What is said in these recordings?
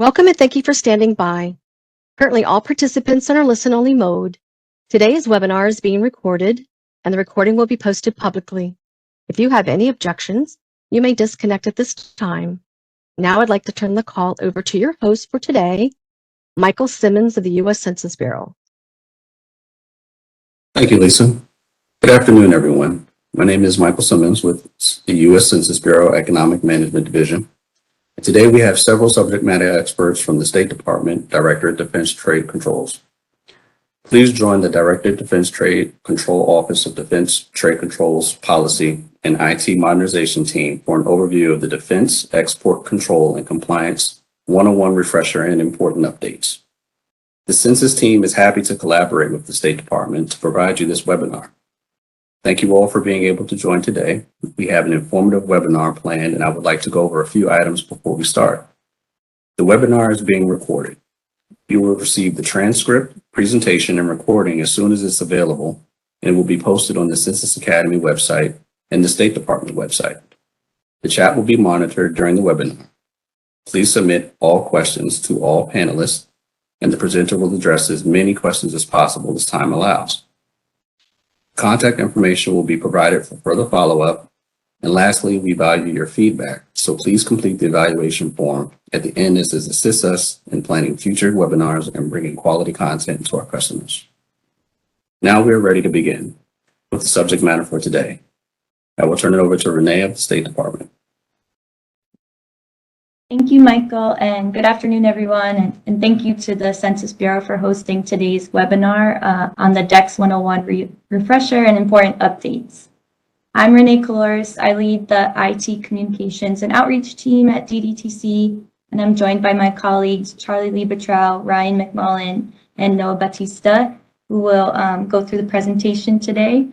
Welcome and thank you for standing by. Currently, all participants are in listen-only mode. Today's webinar is being recorded, and the recording will be posted publicly. If you have any objections, you may disconnect at this time. Now I'd like to turn the call over to your host for today, Michael Simmons of the U.S. Census Bureau. Thank you, Lisa. Good afternoon, everyone. My name is Michael Simmons with the U.S. Census Bureau Economic Management Division. And today we have several subject matter experts from the State Department, Directorate Defense Trade Controls. Please join the Directorate Defense Trade Control Office of Defense Trade Controls Policy and IT Modernization Team for an overview of the Defense Export Control and Compliance 101 refresher and important updates. The Census team is happy to collaborate with the State Department to provide you this webinar. Thank you all for being able to join today. We have an informative webinar planned, and I would like to go over a few items before we start. The webinar is being recorded. You will receive the transcript, presentation, and recording as soon as it's available, and it will be posted on the Census Academy website and the State Department website. The chat will be monitored during the webinar. Please submit all questions to all panelists, and the presenter will address as many questions as possible as time allows. Contact information will be provided for further follow-up. And lastly, we value your feedback, so please complete the evaluation form at the end. This assists us in planning future webinars and bringing quality content to our customers. Now we are ready to begin with the subject matter for today. I will turn it over to Renee of the State Department. Thank you, Michael, and good afternoon, everyone. And thank you to the Census Bureau for hosting today's webinar on the DECCS 101 refresher and important updates. I'm Renee Colores. I lead the IT Communications and Outreach team at DDTC, and I'm joined by my colleagues, Charlie Liebetrau, Ryan McMullen, and Noah Batista, who will go through the presentation today.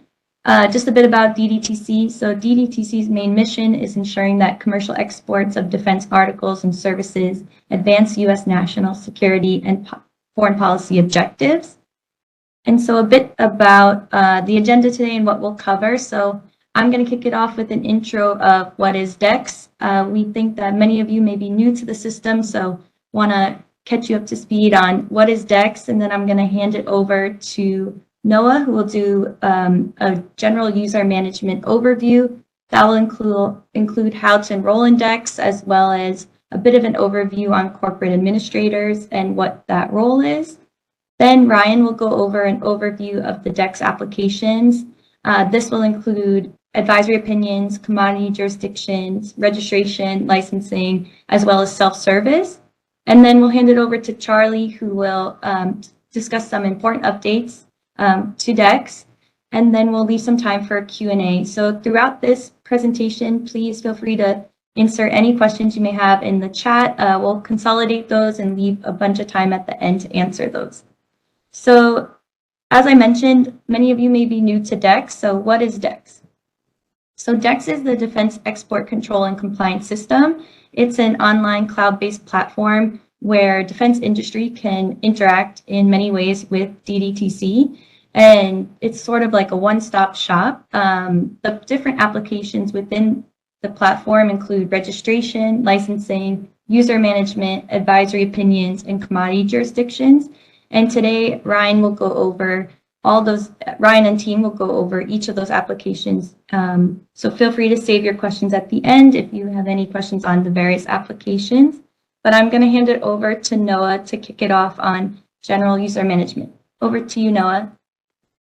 Just a bit about DDTC. So DDTC's main mission is ensuring that commercial exports of defense articles and services advance U.S. national security and foreign policy objectives. And so a bit about the agenda today and what we'll cover. So I'm going to kick it off with an intro of what is DECCS. We think that many of you may be new to the system, so want to catch you up to speed on what is DECCS, and then I'm going to hand it over to Noah, who will do a general user management overview. That will include how to enroll in DECCS, as well as a bit of an overview on corporate administrators and what that role is. Then Ryan will go over an overview of the DECCS applications. This will include advisory opinions, commodity jurisdictions, registration, licensing, as well as self-service. And then we'll hand it over to Charlie, who will discuss some important updates to DECCS, and then we'll leave some time for Q&A. So throughout this presentation, please feel free to insert any questions you may have in the chat. We'll consolidate those and leave a bunch of time at the end to answer those. So as I mentioned, many of you may be new to DECCS. So what is DECCS? So DECCS is the Defense Export Control and Compliance System. It's an online cloud-based platform where defense industry can interact in many ways with DDTC. And it's sort of like a one-stop shop. The different applications within the platform include registration, licensing, user management, advisory opinions, and commodity jurisdictions. And today, Ryan will go over all those. Ryan and team will go over each of those applications. So feel free to save your questions at the end if you have any questions on the various applications. But I'm going to hand it over to Noah to kick it off on general user management. Over to you, Noah.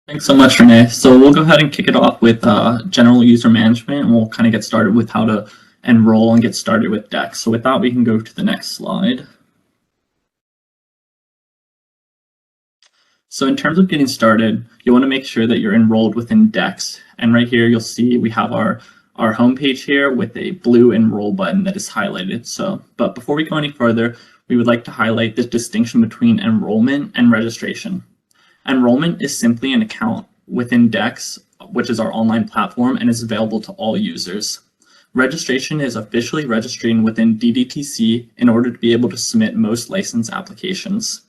Thanks so much, Renee. So we'll go ahead and kick it off with general user management, and we'll kind of get started with how to enroll and get started with DECCS. So with that, we can go to the next slide. So in terms of getting started, you want to make sure that you're enrolled within DECCS. And right here, you'll see we have our homepage here with a blue enroll button that is highlighted. But before we go any further, we would like to highlight the distinction between enrollment and registration. Enrollment is simply an account within DECCS, which is our online platform and is available to all users. Registration is officially registering within DDTC in order to be able to submit most license applications.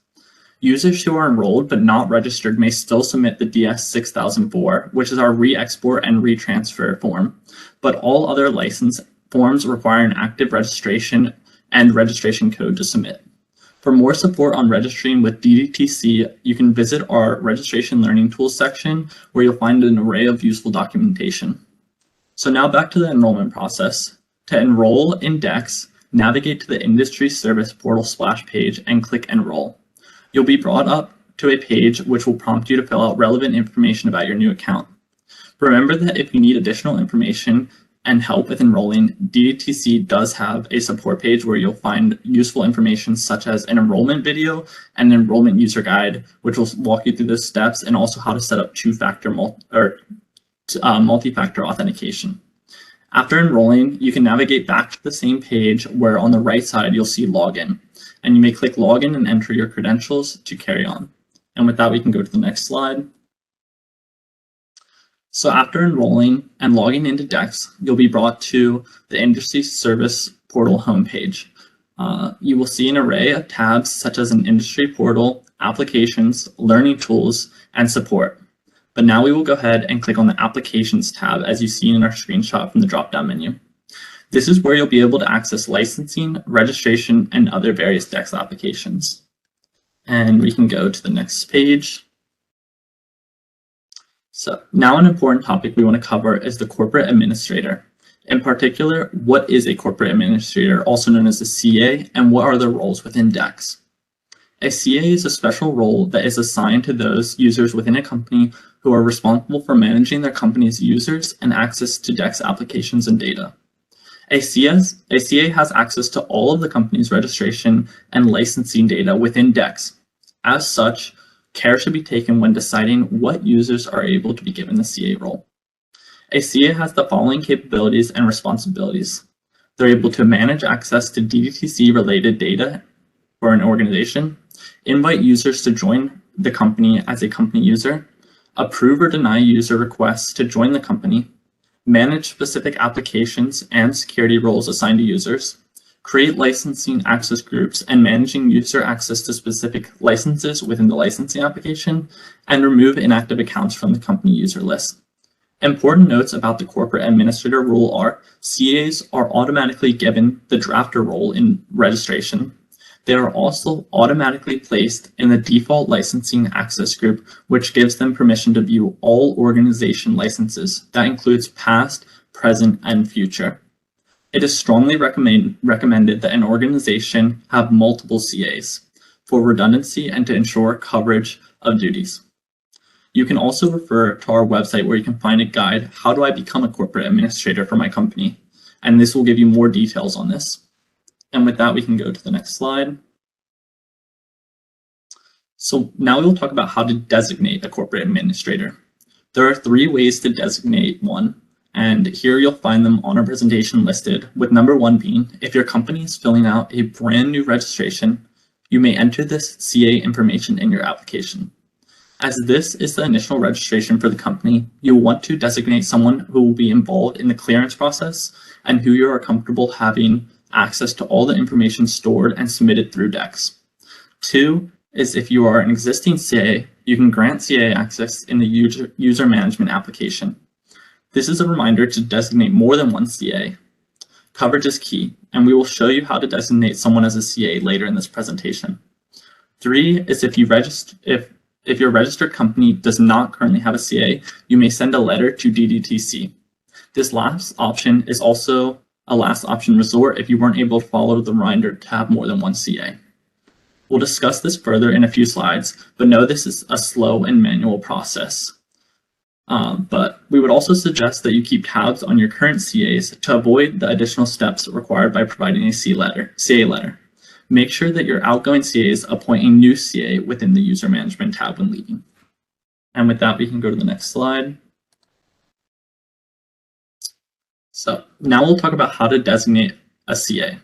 Users who are enrolled but not registered may still submit the DS 6004, which is our re-export and retransfer form, but all other license forms require an active registration and registration code to submit. For more support on registering with DDTC, you can visit our Registration Learning Tools section, where you'll find an array of useful documentation. So now back to the enrollment process. To enroll in DECCS, navigate to the Industry Service Portal splash page and click Enroll. You'll be brought up to a page which will prompt you to fill out relevant information about your new account. Remember that if you need additional information and help with enrolling, DDTC does have a support page where you'll find useful information such as an enrollment video and an enrollment user guide, which will walk you through the steps and also how to set up two-factor multi-factor authentication. After enrolling, you can navigate back to the same page where on the right side you'll see Login, and you may click Login and enter your credentials to carry on. And with that, we can go to the next slide. So after enrolling and logging into DECCS, you'll be brought to the Industry Service Portal homepage. You will see an array of tabs such as an industry portal, applications, learning tools, and support. But now we will go ahead and click on the Applications tab, as you see in our screenshot from the drop-down menu. This is where you'll be able to access licensing, registration, and other various DECCS applications. And we can go to the next page. So now an important topic we want to cover is the corporate administrator. In particular, what is a corporate administrator, also known as a CA, and what are their roles within DECCS? A CA is a special role that is assigned to those users within a company who are responsible for managing their company's users and access to DECCS applications and data. A CA has access to all of the company's registration and licensing data within DECCS. As such, care should be taken when deciding what users are able to be given the CA role. A CA has the following capabilities and responsibilities. They're able to manage access to DDTC-related data for an organization, invite users to join the company as a company user, approve or deny user requests to join the company, manage specific applications and security roles assigned to users, create licensing access groups and managing user access to specific licenses within the licensing application, and remove inactive accounts from the company user list. Important notes about the corporate administrator role are CAs are automatically given the drafter role in registration. They are also automatically placed in the default licensing access group, which gives them permission to view all organization licenses. That includes past, present, and future. It is strongly recommended that an organization have multiple CAs for redundancy and to ensure coverage of duties. You can also refer to our website where you can find a guide, How Do I Become a Corporate Administrator for My Company? And this will give you more details on this. And with that, we can go to the next slide. So now we'll talk about how to designate a corporate administrator. There are 3 ways to designate one, and here you'll find them on our presentation listed, with number 1 being, if your company is filling out a brand new registration, you may enter this CA information in your application. As this is the initial registration for the company, you'll want to designate someone who will be involved in the clearance process and who you are comfortable having access to all the information stored and submitted through DECCS. 2 is if you are an existing CA, you can grant CA access in the user management application. This is a reminder to designate more than one CA. Coverage is key, and we will show you how to designate someone as a CA later in this presentation. 3 is if your registered company does not currently have a CA, you may send a letter to DDTC. This last option is also a last option resort if you weren't able to follow the reminder to have more than one CA. We'll discuss this further in a few slides, but know this is a slow and manual process. But we would also suggest that you keep tabs on your current CAs to avoid the additional steps required by providing a CA letter. Make sure that your outgoing CAs appoint a new CA within the user management tab when leaving. And with that, we can go to the next slide. So now we'll talk about how to designate a CA.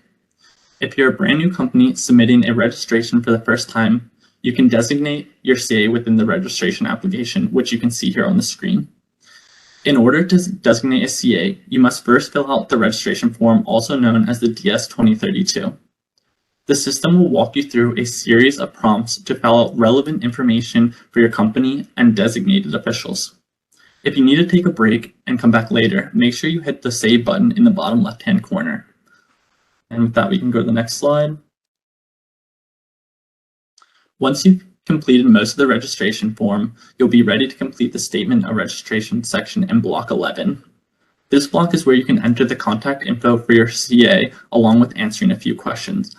If you're a brand new company submitting a registration for the first time, you can designate your CA within the registration application, which you can see here on the screen. In order to designate a CA, you must first fill out the registration form, also known as the DS 2032. The system will walk you through a series of prompts to fill out relevant information for your company and designated officials. If you need to take a break and come back later, make sure you hit the Save button in the bottom left-hand corner. And with that, we can go to the next slide. Once you've completed most of the registration form, you'll be ready to complete the Statement of Registration section in Block 11. This block is where you can enter the contact info for your CA along with answering a few questions.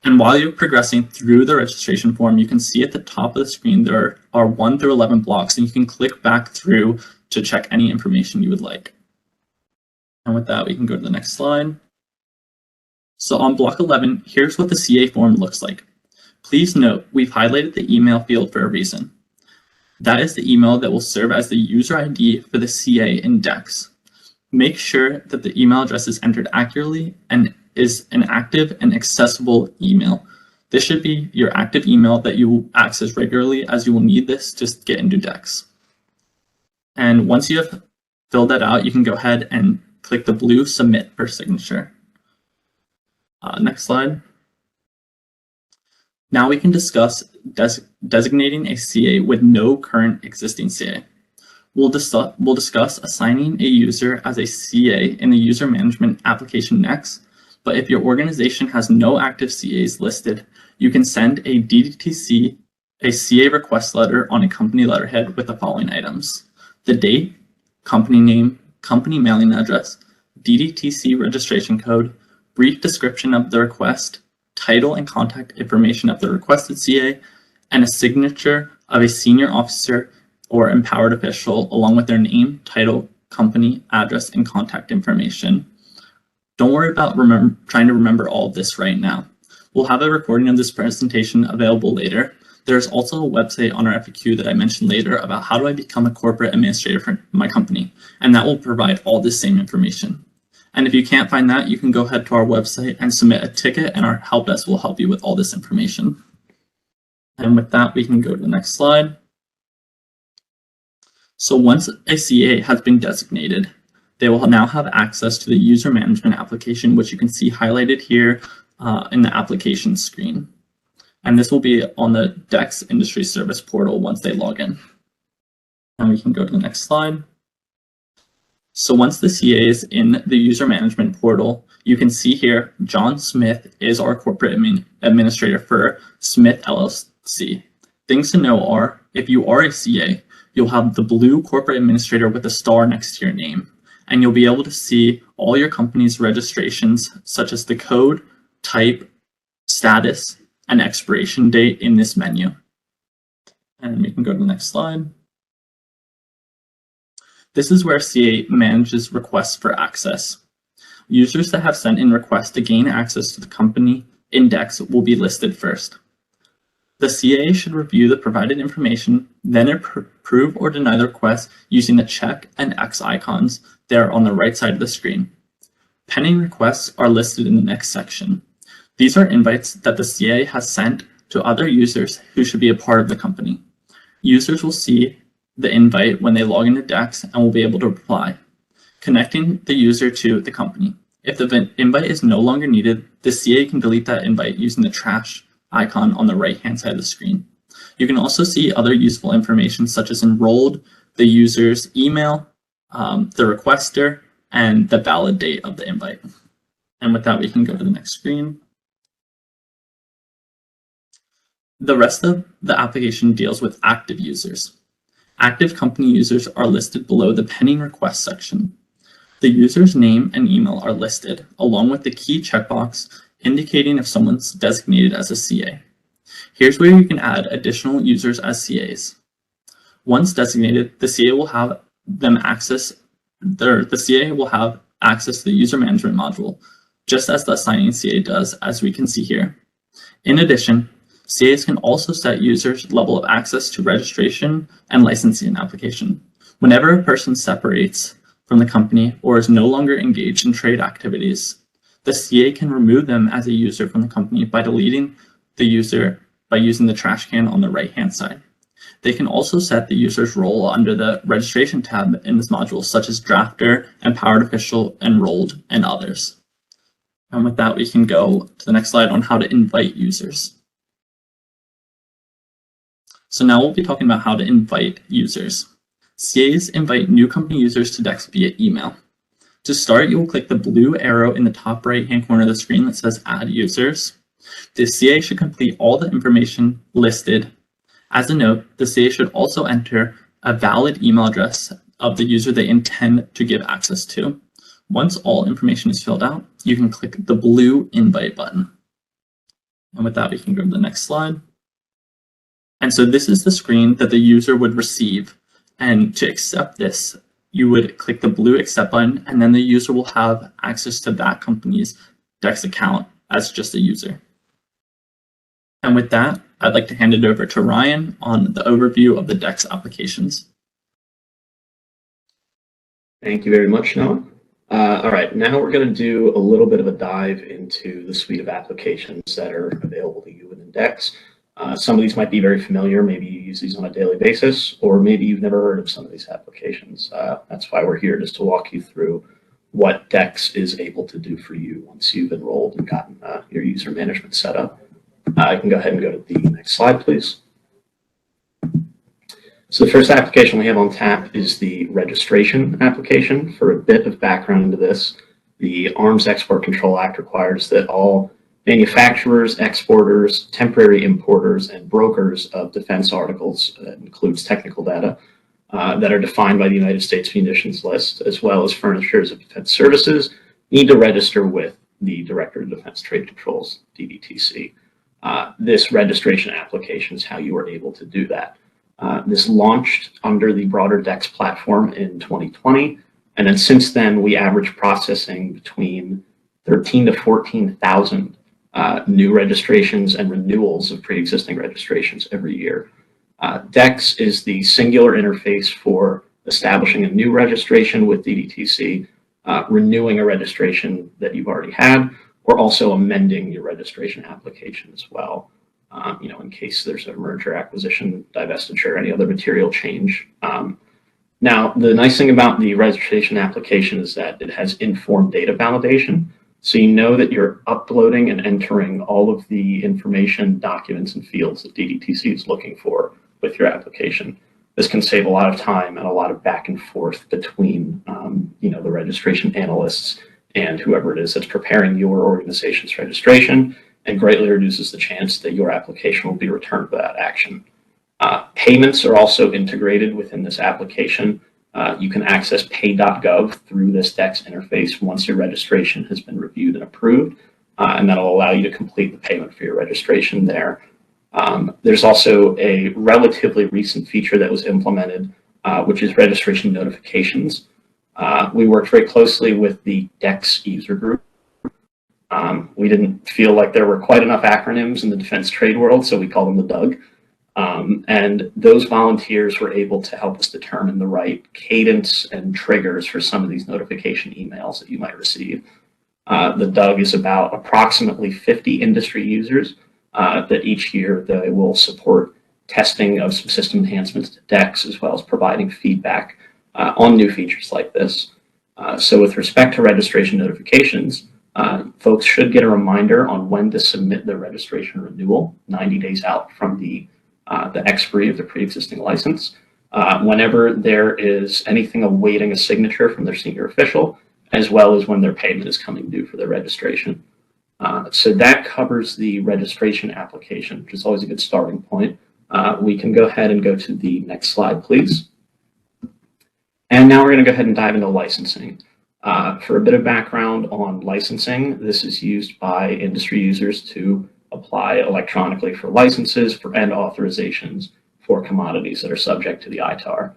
And while you're progressing through the registration form, you can see at the top of the screen there are 1 through 11 blocks, and you can click back through to check any information you would like. And with that, we can go to the next slide. So on block 11, here's what the CA form looks like. Please note, we've highlighted the email field for a reason. That is the email that will serve as the user ID for the CA in DECCS. Make sure that the email address is entered accurately and is an active and accessible email. This should be your active email that you will access regularly, as you will need this to get into DECCS. And once you have filled that out, you can go ahead and click the blue Submit for signature. Next slide. Now we can discuss designating a CA with no current existing CA. We'll discuss assigning a user as a CA in the user management application next, but if your organization has no active CAs listed, you can send a DDTC, a CA request letter on a company letterhead with the following items: the date, company name, company mailing address, DDTC registration code, brief description of the request, title and contact information of the requested CA, and a signature of a senior officer or empowered official along with their name, title, company, address, and contact information. Don't worry about trying to remember all of this right now. We'll have a recording of this presentation available later. There's also a website on our FAQ that I mentioned later about how do I become a corporate administrator for my company, and that will provide all this same information. And if you can't find that, you can go ahead to our website and submit a ticket, and our help desk will help you with all this information. And with that, we can go to the next slide. So once a CA has been designated, they will now have access to the user management application, which you can see highlighted here in the application screen. And this will be on the DECCS Industry Service portal once they log in. And we can go to the next slide. So once the CA is in the user management portal, you can see here, John Smith is our corporate administrator for Smith LLC. Things to know are, if you are a CA, you'll have the blue corporate administrator with a star next to your name, and you'll be able to see all your company's registrations, such as the code, type, status, and expiration date in this menu. And we can go to the next slide. This is where CA manages requests for access. Users that have sent in requests to gain access to the company index will be listed first. The CA should review the provided information, then approve or deny the request using the check and X icons there on the right side of the screen. Pending requests are listed in the next section. These are invites that the CA has sent to other users who should be a part of the company. Users will see the invite when they log into DECCS and will be able to reply, connecting the user to the company. If the invite is no longer needed, the CA can delete that invite using the trash icon on the right-hand side of the screen. You can also see other useful information such as enrolled, the user's email, the requester, and the valid date of the invite. And with that, we can go to the next screen. The rest of the application deals with active users. Active company users are listed below the pending request section. The user's name and email are listed, along with the key checkbox indicating if someone's designated as a CA. Here's where you can add additional users as CAs. Once designated, the CA will have access to the user management module, just as the assigning CA does, as we can see here. In addition, CAs can also set users' level of access to registration and licensing application. Whenever a person separates from the company or is no longer engaged in trade activities, the CA can remove them as a user from the company by deleting the user by using the trash can on the right-hand side. They can also set the user's role under the registration tab in this module, such as drafter, empowered official, enrolled, and others. And with that, we can go to the next slide on how to invite users. So now we'll be talking about how to invite users. CAs invite new company users to DECCS via email. To start, you will click the blue arrow in the top right-hand corner of the screen that says Add Users. The CA should complete all the information listed. As a note, the CA should also enter a valid email address of the user they intend to give access to. Once all information is filled out, you can click the blue invite button. And with that, we can go to the next slide. And so this is the screen that the user would receive. And to accept this, you would click the blue accept button, and then the user will have access to that company's DECCS account as just a user. And with that, I'd like to hand it over to Ryan on the overview of the DECCS applications. Thank you very much, Noah. All right, now we're going to do a little bit of a dive into the suite of applications that are available to you within DECCS. Some of these might be very familiar. Maybe you use these on a daily basis, or maybe you've never heard of some of these applications. That's why we're here, just to walk you through what DECCS is able to do for you once you've enrolled and gotten your user management set up. I can go ahead and go to the next slide, please. So the first application we have on tap is the registration application. For a bit of background into this, the Arms Export Control Act requires that all manufacturers, exporters, temporary importers, and brokers of defense articles, that includes technical data, that are defined by the United States Munitions List, as well as furnishers of defense services, need to register with the Director of Defense Trade Control's DDTC. This registration application is how you are able to do that. This launched under the broader DECCS platform in 2020, and then since then we average processing between 13 to 14,000 new registrations and renewals of pre-existing registrations every year. DECCS is the singular interface for establishing a new registration with DDTC, renewing a registration that you've already had, or also amending your registration application as well. In case there's a merger, acquisition, divestiture, any other material change. Now, the nice thing about the registration application is that it has informed data validation. So you know that you're uploading and entering all of the information, documents, and fields that DDTC is looking for with your application. This can save a lot of time and a lot of back and forth between the registration analysts and whoever it is that's preparing your organization's registration, and greatly reduces the chance that your application will be returned without action. Payments are also integrated within this application. You can access pay.gov through this DECCS interface once your registration has been reviewed and approved, and that'll allow you to complete the payment for your registration there. There's also a relatively recent feature that was implemented, which is registration notifications. We worked very closely with the DECCS user group. We didn't feel like there were quite enough acronyms in the defense trade world, so we called them the DUG. And those volunteers were able to help us determine the right cadence and triggers for some of these notification emails that you might receive. The DUG is about approximately 50 industry users that each year they will support testing of some system enhancements to DECCS, as well as providing feedback on new features like this. So with respect to registration notifications, folks should get a reminder on when to submit their registration renewal 90 days out from the expiry of the pre-existing license. Whenever there is anything awaiting a signature from their senior official, as well as when their payment is coming due for their registration. So that covers the registration application, which is always a good starting point. We can go ahead and go to the next slide, please. And now we're going to go ahead and dive into licensing. For a bit of background on licensing, this is used by industry users to apply electronically for licenses and authorizations for commodities that are subject to the ITAR.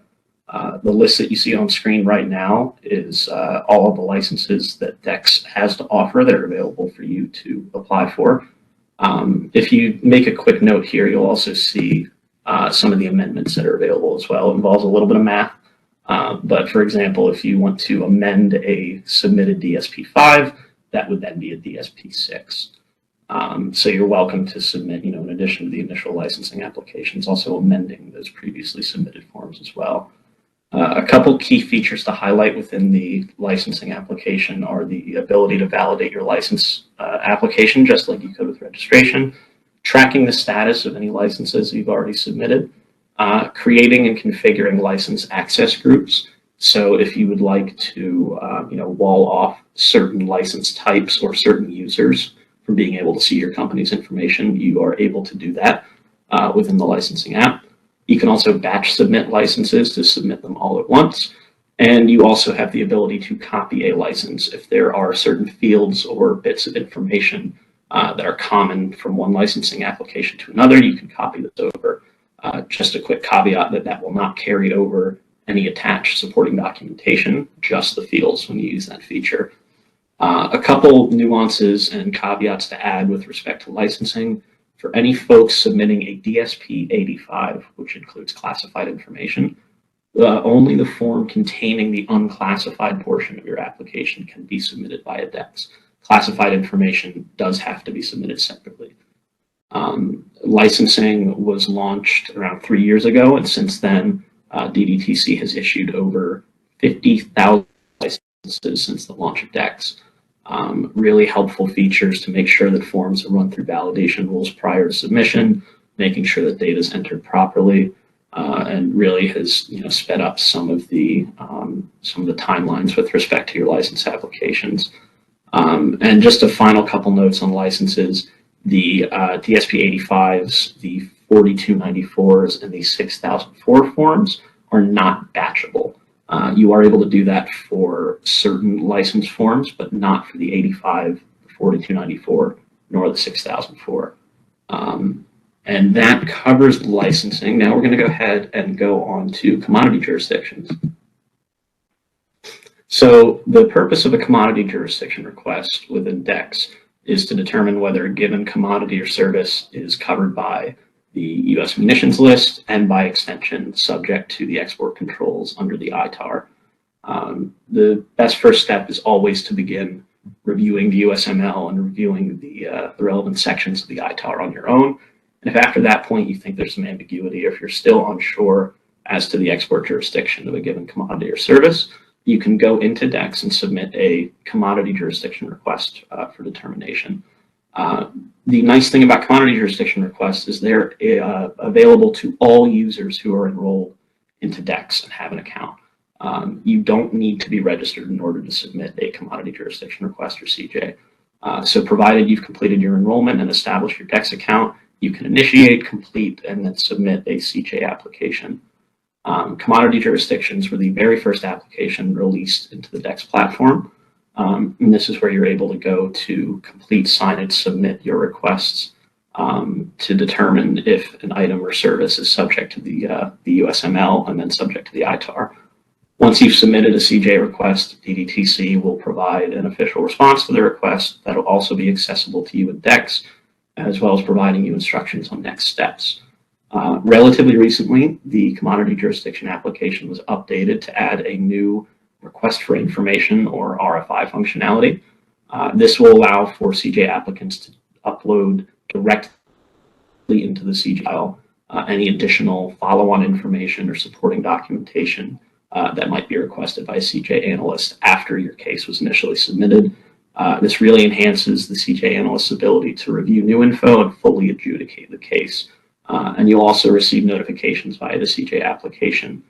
The list that you see on screen right now is all of the licenses that DECCS has to offer that are available for you to apply for. If you make a quick note here, you'll also see some of the amendments that are available as well. It involves a little bit of math. But for example, if you want to amend a submitted DSP-5, that would then be a DSP-6. So you're welcome to submit, in addition to the initial licensing applications, also amending those previously submitted forms as well. A couple key features to highlight within the licensing application are the ability to validate your license application, just like you could with registration, tracking the status of any licenses you've already submitted, creating and configuring license access groups. So if you would like to, wall off certain license types or certain users from being able to see your company's information, you are able to do that within the licensing app. You can also batch submit licenses to submit them all at once. And you also have the ability to copy a license if there are certain fields or bits of information that are common from one licensing application to another. You can copy this over. Just a quick caveat that will not carry over any attached supporting documentation, just the fields when you use that feature. A couple nuances and caveats to add with respect to licensing. For any folks submitting a DSP 85, which includes classified information, only the form containing the unclassified portion of your application can be submitted via DECCS. Classified information does have to be submitted separately. Licensing was launched around 3 years ago, and since then, DDTC has issued over 50,000 licenses since the launch of DECCS. Really helpful features to make sure that forms are run through validation rules prior to submission, making sure that data is entered properly, and really has sped up some of the timelines with respect to your license applications. And just a final couple notes on licenses: the DSP 85s, the 4294s, and the 6004 forms are not batchable. You are able to do that for certain license forms, but not for the 85, the 4294, nor the 6004. And that covers licensing. Now we're going to go ahead and go on to commodity jurisdictions. So the purpose of a commodity jurisdiction request within DECCS is to determine whether a given commodity or service is covered by the U.S. munitions list and by extension subject to the export controls under the ITAR. The best first step is always to begin reviewing the USML and reviewing the relevant sections of the ITAR on your own. And if after that point you think there's some ambiguity, or if you're still unsure as to the export jurisdiction of a given commodity or service, you can go into DECCS and submit a commodity jurisdiction request for determination. The nice thing about commodity jurisdiction requests is they're available to all users who are enrolled into DECCS and have an account. You don't need to be registered in order to submit a commodity jurisdiction request or CJ. So provided you've completed your enrollment and established your DECCS account, you can initiate, complete, and then submit a CJ application. Commodity jurisdictions were the very first application released into the DECCS platform. And this is where you're able to go to complete, sign, and submit your requests to determine if an item or service is subject to the USML and then subject to the ITAR. Once you've submitted a CJ request, DDTC will provide an official response to the request that will also be accessible to you in DECCS, as well as providing you instructions on next steps. Relatively recently, the commodity jurisdiction application was updated to add a new request for information, or RFI, functionality. This will allow for CJ applicants to upload directly into the CJ file any additional follow-on information or supporting documentation that might be requested by a CJ analyst after your case was initially submitted. This really enhances the CJ analyst's ability to review new info and fully adjudicate the case. And you'll also receive notifications via the CJ application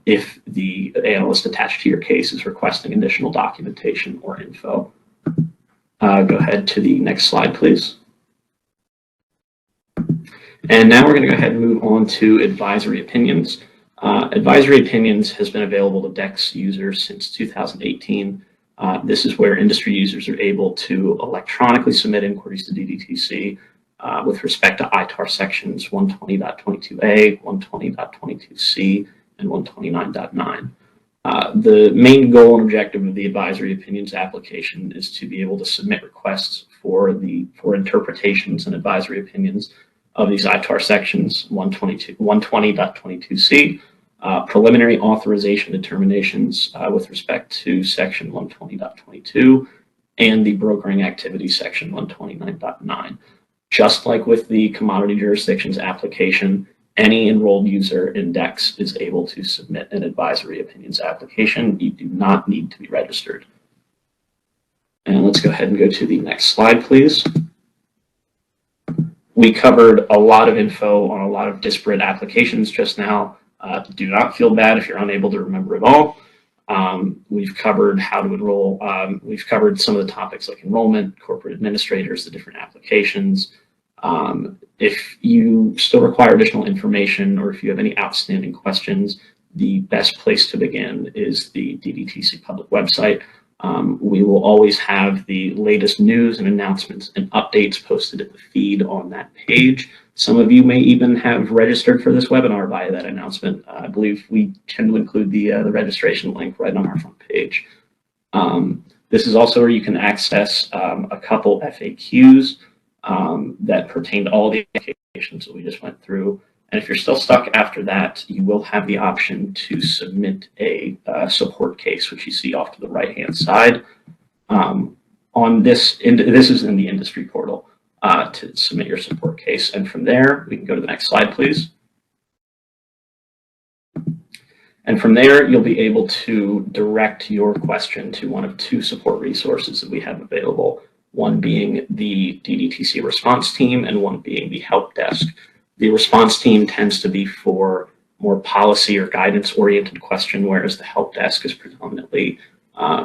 if the analyst attached to your case is requesting additional documentation or info. Go ahead to the next slide, please. And now we're going to go ahead and move on to advisory opinions. Advisory opinions has been available to DECCS users since 2018. This is where industry users are able to electronically submit inquiries to DDTC with respect to ITAR sections 120.22a, 120.22c, and 129.9. The main goal and objective of the advisory opinions application is to be able to submit requests for interpretations and advisory opinions of these ITAR sections 120.22c, preliminary authorization determinations with respect to section 120.22, and the brokering activity section 129.9. Just like with the commodity jurisdictions application, any enrolled user in DECCS is able to submit an advisory opinions application. You do not need to be registered. And let's go ahead and go to the next slide, please. We covered a lot of info on a lot of disparate applications just now. Do not feel bad if you're unable to remember it all. We've covered how to enroll. We've covered some of the topics like enrollment, corporate administrators, the different applications. If you still require additional information or if you have any outstanding questions, the best place to begin is the DDTC public website. We will always have the latest news and announcements and updates posted at the feed on that page. Some of you may even have registered for this webinar via that announcement. I believe we tend to include the registration link right on our front page. This is also where you can access a couple FAQs that pertain to all the applications that we just went through. And if you're still stuck after that, you will have the option to submit a support case, which you see off to the right-hand side. On this is in the industry portal to submit your support case. And from there, we can go to the next slide, please. And from there, you'll be able to direct your question to one of two support resources that we have available, one being the DDTC response team and one being the help desk. The response team tends to be for more policy or guidance oriented question, whereas the help desk is predominantly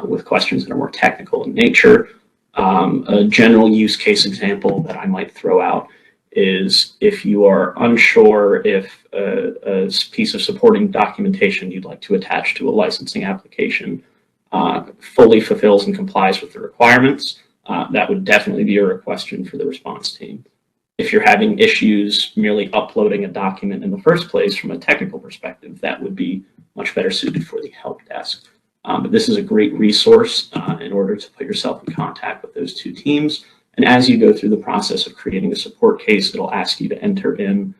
with questions that are more technical in nature. A general use case example that I might throw out is if you are unsure if a piece of supporting documentation you'd like to attach to a licensing application fully fulfills and complies with the requirements, that would definitely be a question for the response team. If you're having issues merely uploading a document in the first place from a technical perspective, that would be much better suited for the help desk. But this is a great resource in order to put yourself in contact with those two teams. And as you go through the process of creating a support case, it'll ask you to enter in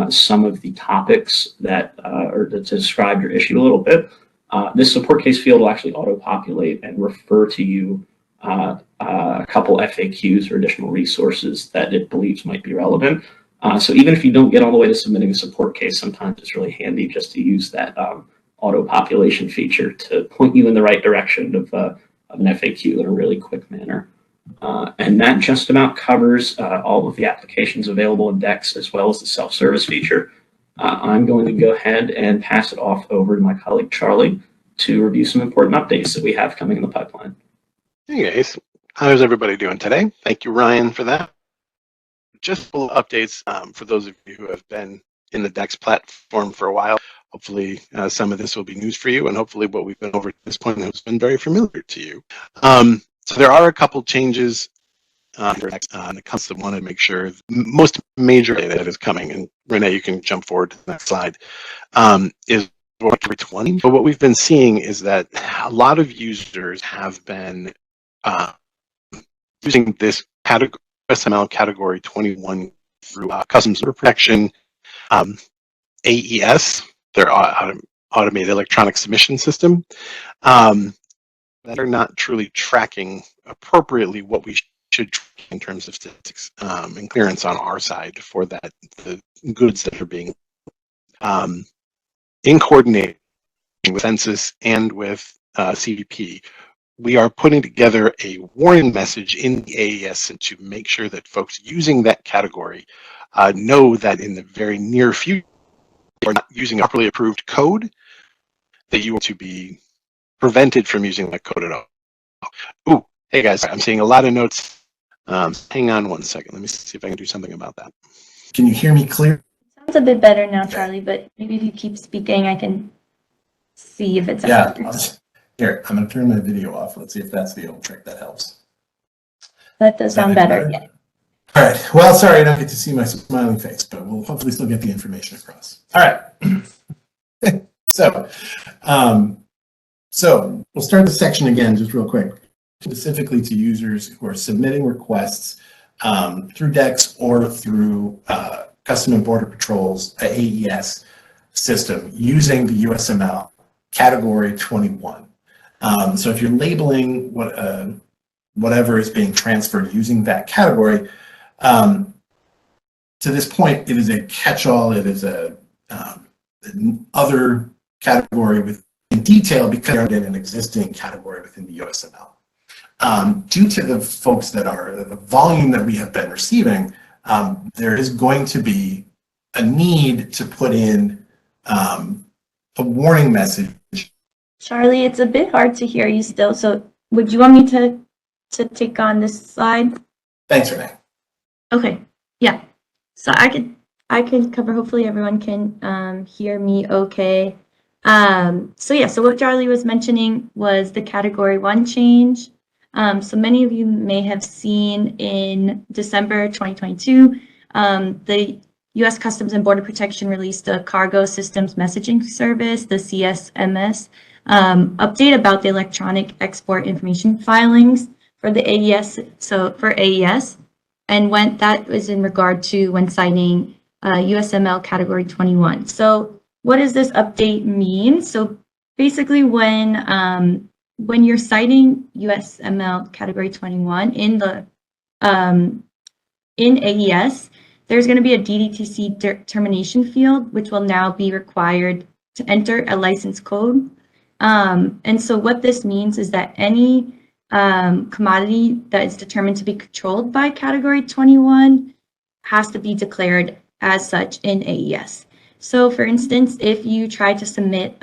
some of the topics that or to describe your issue a little bit. This support case field will actually auto-populate and refer to you a couple FAQs or additional resources that it believes might be relevant. So even if you don't get all the way to submitting a support case, sometimes it's really handy just to use that auto-population feature to point you in the right direction of an FAQ in a really quick manner. And that just about covers all of the applications available in DECCS as well as the self-service feature. I'm going to go ahead and pass it off over to my colleague Charlie to review some important updates that we have coming in the pipeline. Hey guys, how's everybody doing today? Thank you, Ryan, for that. Just a little updates for those of you who have been in the DECCS platform for a while. Hopefully some of this will be news for you, and hopefully what we've been over at this point has been very familiar to you. So there are a couple changes for DECCS, and it comes to want to make sure most major that is coming, and Renee, you can jump forward to the next slide, is 2020. So what we've been seeing is that a lot of users have been using this category, USML category 21 through customs protection, AES, their automated electronic submission system, that are not truly tracking appropriately what we should track in terms of statistics and clearance on our side for that the goods that are being in coordination with Census and with CBP. We are putting together a warning message in the AES to make sure that folks using that category know that in the very near future, if you're not using a properly approved code, that you are to be prevented from using that code at all. Ooh, hey guys, I'm seeing a lot of notes. Hang on one second. Let me see if I can do something about that. Can you hear me clear? Sounds a bit better now, Charlie, but maybe if you keep speaking, I can see if it's better. Here, I'm going to turn my video off. Let's see if that's the old trick that helps. That does sound better. Yeah. All right. Well, sorry, I don't get to see my smiling face, but we'll hopefully still get the information across. All right. So we'll start the section again, just real quick, specifically to users who are submitting requests through DECCS or through Custom and Border Patrol's AES system using the USML category 21. So if you're labeling whatever is being transferred using that category, to this point, it is a catch-all. It is a other category with in detail because they're in an existing category within the USML. Due to the folks that are the volume that we have been receiving, there is going to be a need to put in a warning message Charlie, it's a bit hard to hear you still, so would you want me to take on this slide? Thanks, Renee. Okay, yeah. So I could cover, hopefully everyone can hear me okay. So yeah, so what Charlie was mentioning was the category 1 change. So many of you may have seen in December 2022, the U.S. Customs and Border Protection released a cargo systems messaging service, the CSMS, update about the electronic export information filings for the AES. So for AES, and when that was in regard to when citing USML category 21. So what does this update mean? So basically when you're citing USML category 21 in the in AES, there's going to be a DDTC determination field, which will now be required to enter a license code. And so what this means is that any commodity that is determined to be controlled by category 21 has to be declared as such in AES. So for instance, if you try to submit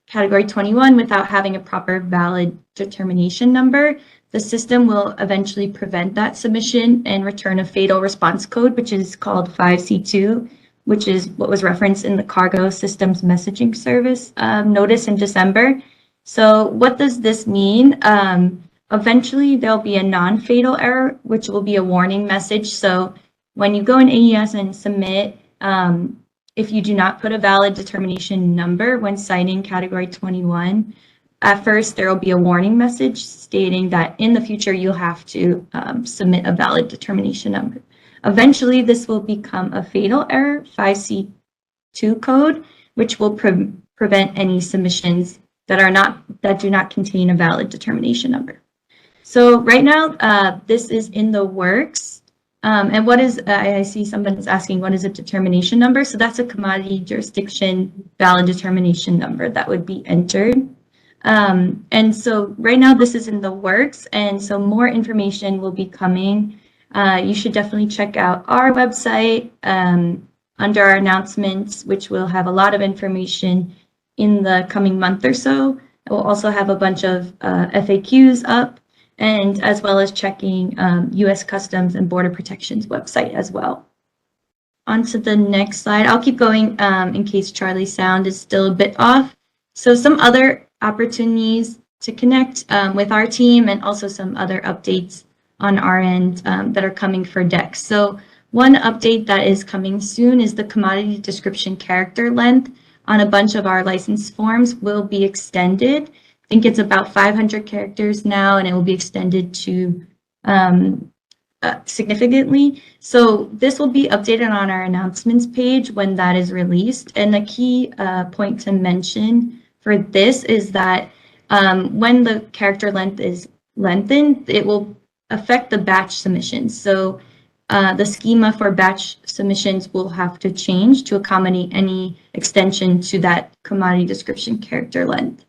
category 21 without having a proper valid determination number, the system will eventually prevent that submission and return a fatal response code, which is called 5C2, which is what was referenced in the cargo systems messaging service notice in December. So what does this mean? Eventually there'll be a non-fatal error, which will be a warning message. So when you go in AES and submit, if you do not put a valid determination number when citing category 21, at first there will be a warning message stating that in the future you'll have to submit a valid determination number. Eventually this will become a fatal error, 5C2 code, which will prevent any submissions that do not contain a valid determination number. So right now this is in the works. And what is, I see someone's asking, what is a determination number? So that's a commodity jurisdiction valid determination number that would be entered. And so right now this is in the works, and so more information will be coming. You should definitely check out our website under our announcements, which will have a lot of information in the coming month or so. We'll also have a bunch of FAQs up, and as well as checking U.S. Customs and Border Protection's website as well. On to the next slide. I'll keep going in case Charlie's sound is still a bit off. So some other opportunities to connect with our team, and also some other updates on our end that are coming for DECCS. So one update that is coming soon is the commodity description character length on a bunch of our license forms will be extended. I think it's about 500 characters now, and it will be extended to significantly. So this will be updated on our announcements page when that is released. And the key point to mention for this is that when the character length is lengthened, it will affect the batch submissions. So the schema for batch submissions will have to change to accommodate any extension to that commodity description character length.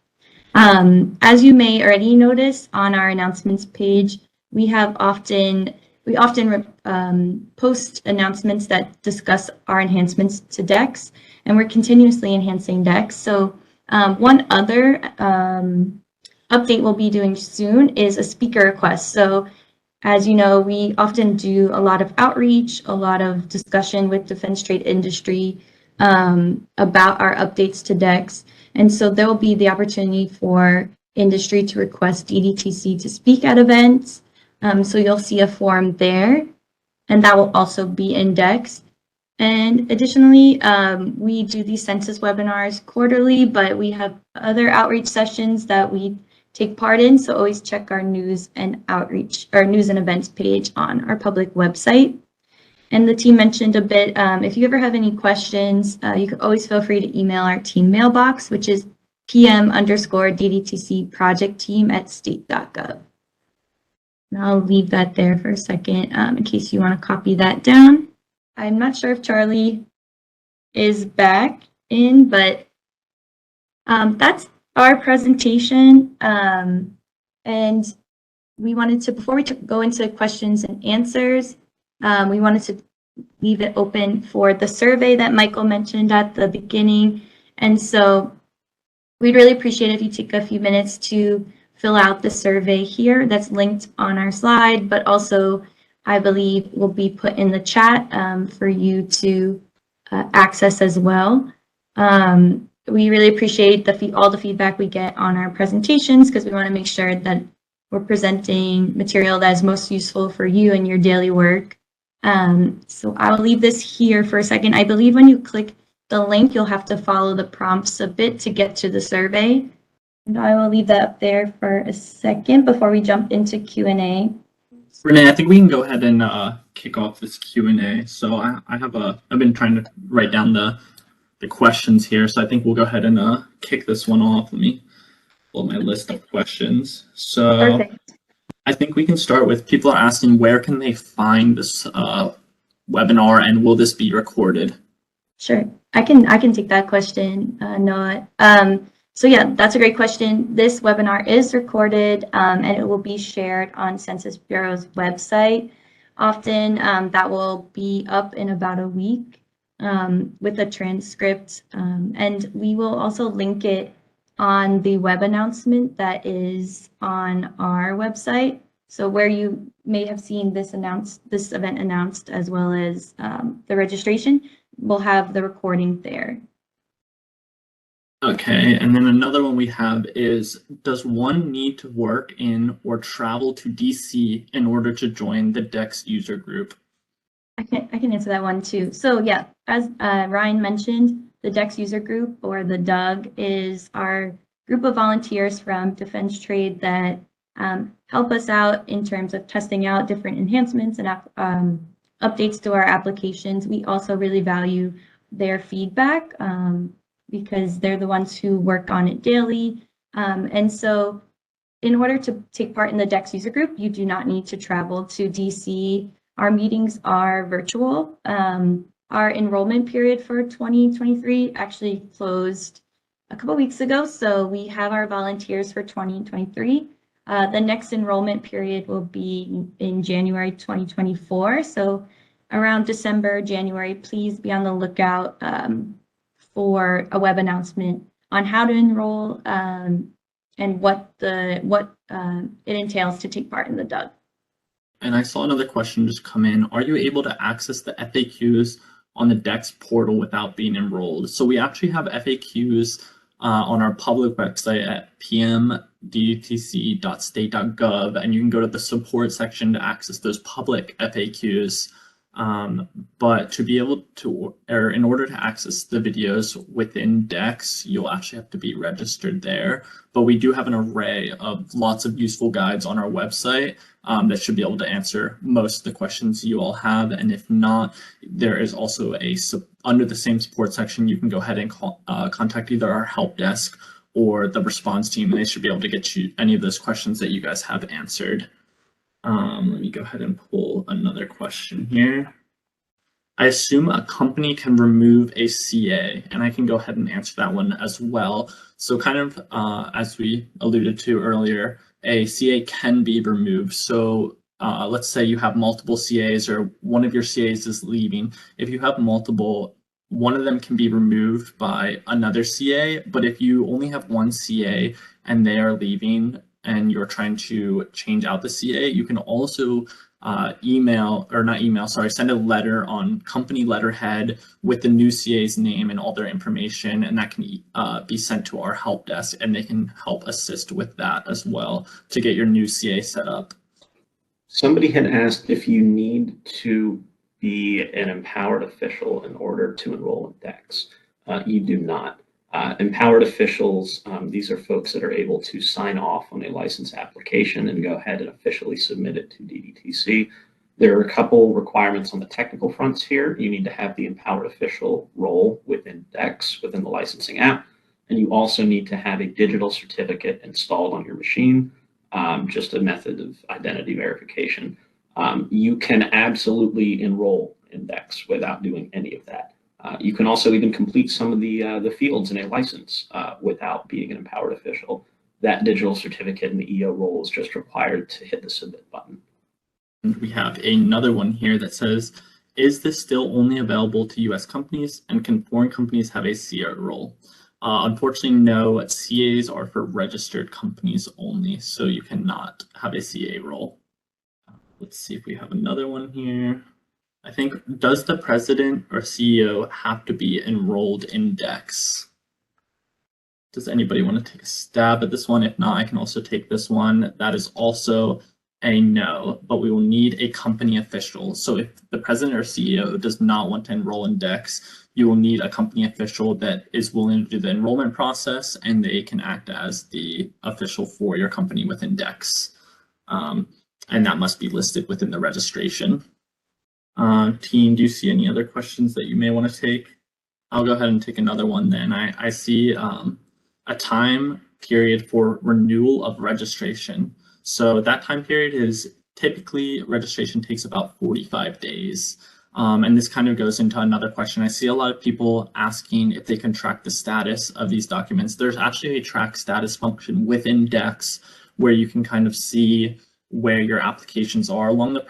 As you may already notice on our announcements page, we often post announcements that discuss our enhancements to DECCS, and we're continuously enhancing DECCS. So one other update we'll be doing soon is a speaker request. So as you know, we often do a lot of outreach, a lot of discussion with defense trade industry about our updates to DECCS. And so there will be the opportunity for industry to request DDTC to speak at events. So you'll see a form there, and that will also be in DECCS. And additionally, we do these census webinars quarterly, but we have other outreach sessions that we take part in. So always check our news and outreach, or news and events page on our public website. And the team mentioned a bit, if you ever have any questions, you can always feel free to email our team mailbox, which is pm_DDTC project team@state.gov. And I'll leave that there for a second in case you want to copy that down. I'm not sure if Charlie is back in, but that's our presentation. And we wanted to, before we go into questions and answers, we wanted to leave it open for the survey that Michael mentioned at the beginning. And so We'd really appreciate if you take a few minutes to fill out the survey here that's linked on our slide, but also I believe will be put in the chat for you to access as well. We really appreciate all the feedback we get on our presentations because we want to make sure that we're presenting material that is most useful for you in your daily work. So I will leave this here for a second. I believe when you click the link, you'll have to follow the prompts a bit to get to the survey. And I will leave that up there for a second before we jump into Q&A. Renee, I think we can go ahead and kick off this Q&A. So I've been trying to write down the questions here. So I think we'll go ahead and kick this one off. Let me pull my list of questions. So Perfect. I think we can start with people are asking where can they find this webinar and will this be recorded? Sure, I can take that question, Noah. So yeah, that's a great question. This webinar is recorded and it will be shared on Census Bureau's website. Often that will be up in about a week with a transcript. And we will also link it on the web announcement that is on our website. So where you may have seen this event announced, as well as the registration, we'll have the recording there. Okay, and then another one we have is, does one need to work in or travel to DC in order to join the DECCS user group? I can answer that one too. So yeah, as Ryan mentioned, the DECCS user group, or the DUG, is our group of volunteers from Defense Trade that help us out in terms of testing out different enhancements and updates to our applications. We also really value their feedback because they're the ones who work on it daily. And so in order to take part in the DECCS user group, you do not need to travel to DC. Our meetings are virtual. Our enrollment period for 2023 actually closed a couple weeks ago, so we have our volunteers for 2023. The next enrollment period will be in January 2024. So around December, January, please be on the lookout for a web announcement on how to enroll and what it entails to take part in the DUG. And I saw another question just come in. Are you able to access the FAQs on the DECCS portal without being enrolled? So we actually have FAQs on our public website at pm.dtc.state.gov, and you can go to the support section to access those public FAQs. But to be able to, or in order to access the videos within DECCS, you'll actually have to be registered there. But we do have an array of lots of useful guides on our website that should be able to answer most of the questions you all have. And if not, there is also under the same support section, you can go ahead and contact either our help desk or the response team, and they should be able to get you any of those questions that you guys have answered. Let me go ahead and pull another question here. I assume a company can remove a CA, and I can go ahead and answer that one as well. So kind of as we alluded to earlier, a CA can be removed. So let's say you have multiple CAs or one of your CAs is leaving. If you have multiple, one of them can be removed by another CA, but if you only have one CA and they are leaving and you're trying to change out the CA, you can also send a letter on company letterhead with the new CA's name and all their information, and that can be sent to our help desk, and they can help assist with that as well to get your new CA set up. Somebody had asked if you need to be an empowered official in order to enroll in DECCS. You do not. Empowered officials, these are folks that are able to sign off on a license application and go ahead and officially submit it to DDTC. There are a couple requirements on the technical fronts here. You need to have the empowered official role within DECCS, within the licensing app, and you also need to have a digital certificate installed on your machine, just a method of identity verification. You can absolutely enroll in DECCS without doing any of that. You can also even complete some of the fields in a license without being an empowered official. That digital certificate and the EO role is just required to hit the submit button. And we have another one here that says, is this still only available to US companies, and can foreign companies have a CA role? Unfortunately, no, CAs are for registered companies only, so you cannot have a CA role. Let's see if we have another one here. I think, does the president or CEO have to be enrolled in DECCS? Does anybody want to take a stab at this one? If not, I can also take this one. That is also a no, but we will need a company official. So if the president or CEO does not want to enroll in DECCS, you will need a company official that is willing to do the enrollment process, and they can act as the official for your company within DECCS. And that must be listed within the registration. Team, do you see any other questions that you may want to take? I'll go ahead and take another one then. I see a time period for renewal of registration. So that time period is typically registration takes about 45 days. And this kind of goes into another question. I see a lot of people asking if they can track the status of these documents. There's actually a track status function within DECCS where you can kind of see where your applications are along the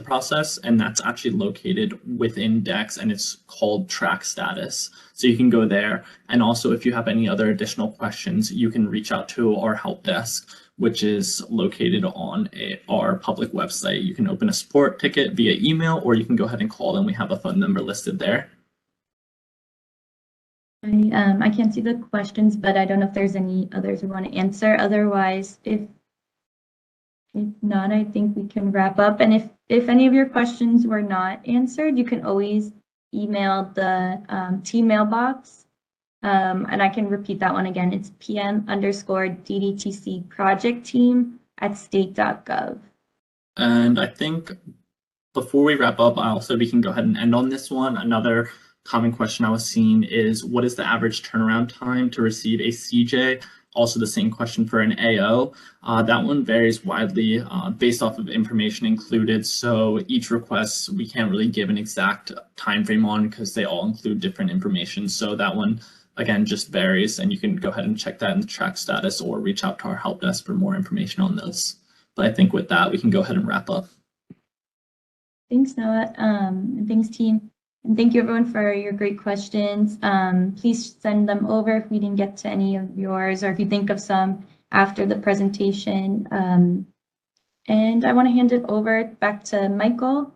process, and that's actually located within DECCS, and it's called track status. So you can go there, and also if you have any other additional questions, you can reach out to our help desk, which is located on our public website. You can open a support ticket via email, or you can go ahead and call, and we have a phone number listed there. I can't see the questions, but I don't know if there's any others we want to answer. Otherwise, if not, I think we can wrap up. And if any of your questions were not answered, you can always email the team mailbox. And I can repeat that one again. It's PM_DDTC project team at state.gov. And I think before we wrap up, we can go ahead and end on this one. Another common question I was seeing is, what is the average turnaround time to receive a CJ? Also the same question for an AO. That one varies widely based off of information included. So each request, we can't really give an exact time frame on because they all include different information. So that one, again, just varies, and you can go ahead and check that in the track status or reach out to our help desk for more information on those. But I think with that, we can go ahead and wrap up. Thanks, Noah, and thanks, team. And thank you, everyone, for your great questions. Please send them over if we didn't get to any of yours, or if you think of some after the presentation. And I want to hand it over back to Michael.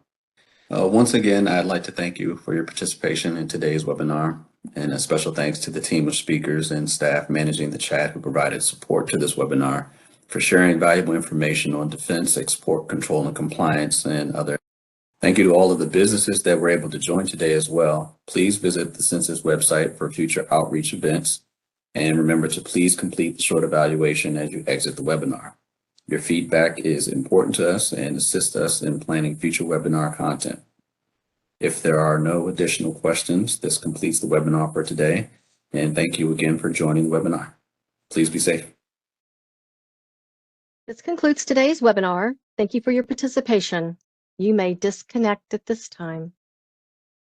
Once again, I'd like to thank you for your participation in today's webinar, and a special thanks to the team of speakers and staff managing the chat who provided support to this webinar, for sharing valuable information on defense, export control and compliance, and other. Thank you to all of the businesses that were able to join today as well. Please visit the Census website for future outreach events. And remember to please complete the short evaluation as you exit the webinar. Your feedback is important to us and assists us in planning future webinar content. If there are no additional questions, this completes the webinar for today. And thank you again for joining the webinar. Please be safe. This concludes today's webinar. Thank you for your participation. You may disconnect at this time.